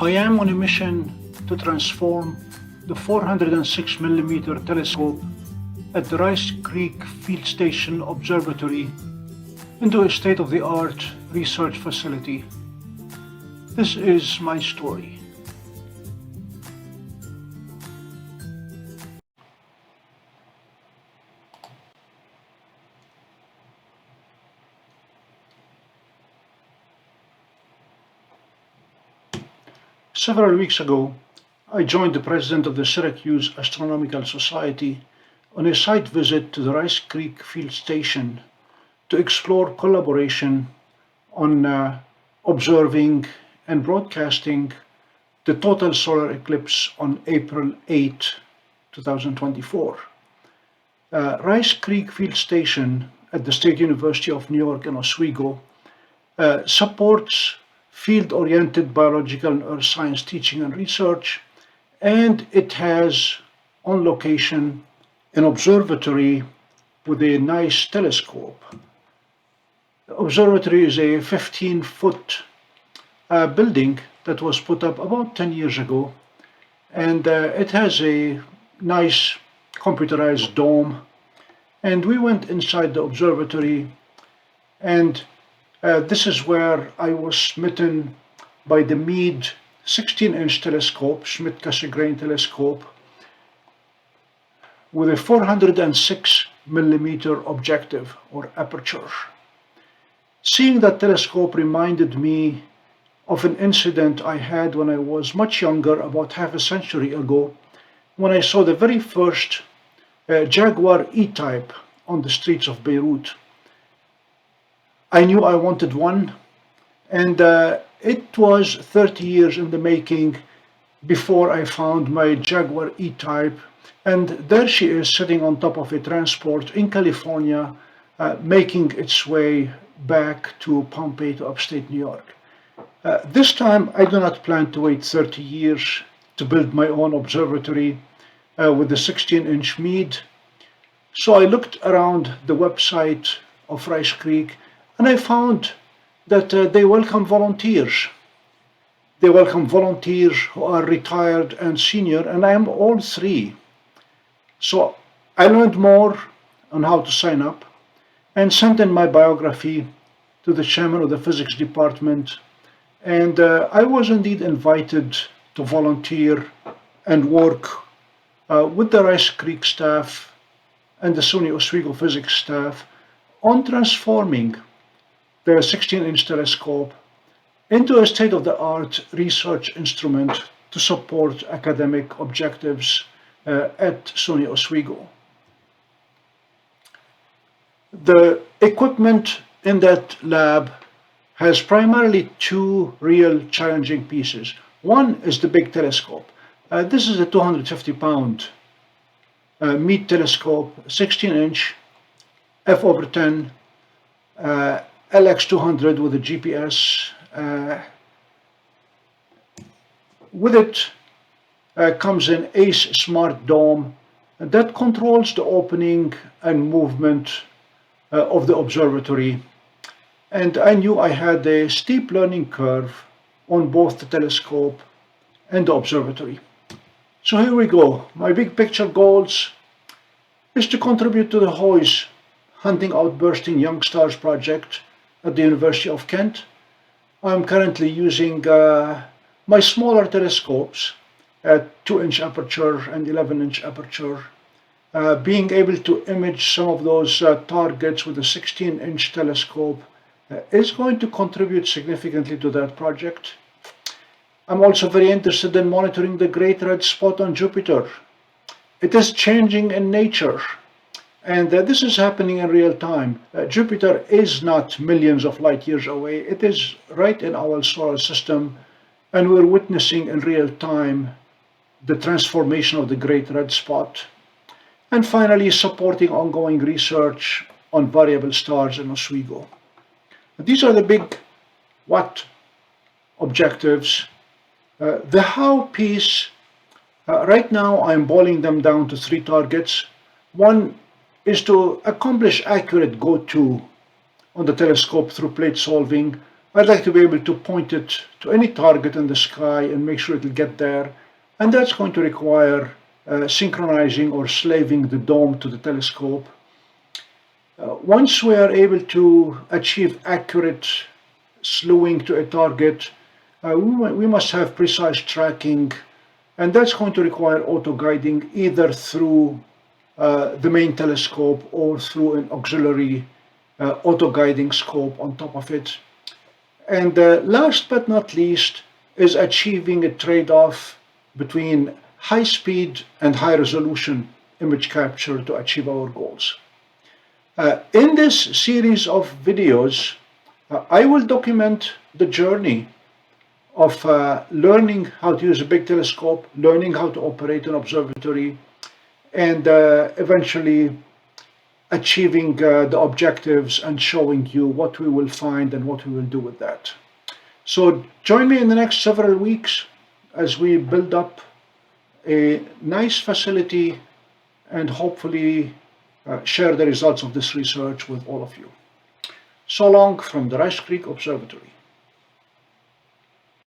I am on a mission to transform the 406mm telescope at the Rice Creek Field Station Observatory into a state-of-the-art research facility. This is my story. Several weeks ago, I joined the president of the Syracuse Astronomical Society on a site visit to the Rice Creek Field Station to explore collaboration on observing and broadcasting the total solar eclipse on April 8, 2024. Rice Creek Field Station at the State University of New York in Oswego supports field-oriented biological and earth science teaching and research, and it has on location an observatory with a nice telescope. The observatory is a 15-foot building that was put up about 10 years ago, and it has a nice computerized dome. And we went inside the observatory, and this is where I was smitten by the Meade 16-inch telescope, Schmidt-Cassegrain telescope, with a 406mm objective or aperture. Seeing that telescope reminded me of an incident I had when I was much younger, about half a century ago, when I saw the very first Jaguar E-type on the streets of Beirut. I knew I wanted one, and it was 30 years in the making before I found my Jaguar E-type, and there she is sitting on top of a transport in California, making its way back to Pompeii, to upstate New York. This time I do not plan to wait 30 years to build my own observatory with the 16-inch Meade. So I looked around the website of Rice Creek, and I found that they welcome volunteers. They welcome volunteers who are retired and senior, and I am all three. So I learned more on how to sign up and sent in my biography to the chairman of the physics department. And I was indeed invited to volunteer and work with the Rice Creek staff and the SUNY Oswego physics staff on transforming the 16-inch telescope into a state-of-the-art research instrument to support academic objectives at SUNY Oswego. The equipment in that lab has primarily two real challenging pieces. One is the big telescope. This is a 250-pound Meade telescope, 16-inch, f/10, LX200 with a GPS. With it comes an ACE smart dome that controls the opening and movement of the observatory. And I knew I had a steep learning curve on both the telescope and the observatory. So here we go. My big picture goals is to contribute to the HOYS Hunting Out Bursting Young Stars project at the University of Kent. I'm currently using my smaller telescopes at 2-inch aperture and 11-inch aperture, being able to image some of those targets with a 16-inch telescope is going to contribute significantly to that project. I'm also very interested in monitoring the Great Red Spot on Jupiter. It is changing in nature, and this is happening in real time. Jupiter is not millions of light years away. It is right in our solar system, and we're witnessing in real time the transformation of the Great Red Spot. And finally, supporting ongoing research on variable stars in Oswego. These are the big what objectives. The how piece, right now I'm boiling them down to three targets. One is to accomplish accurate GO2 on the telescope through plate solving I'd like to be able to point it to any target in the sky and make sure it'll get there. And that's going to require synchronizing or slaving the dome to the telescope. Once we are able to achieve accurate slewing to a target, we must have precise tracking, and that's going to require auto-guiding either through the main telescope or through an auxiliary auto-guiding scope on top of it. And last but not least is achieving a trade-off between high speed and high resolution image capture to achieve our goals. In this series of videos, I will document the journey of learning how to use a big telescope, learning how to operate an observatory, and eventually achieving the objectives and showing you what we will find and what we will do with that. So join me in the next several weeks as we build up a nice facility and hopefully share the results of this research with all of you. So long from the Rice Creek Observatory.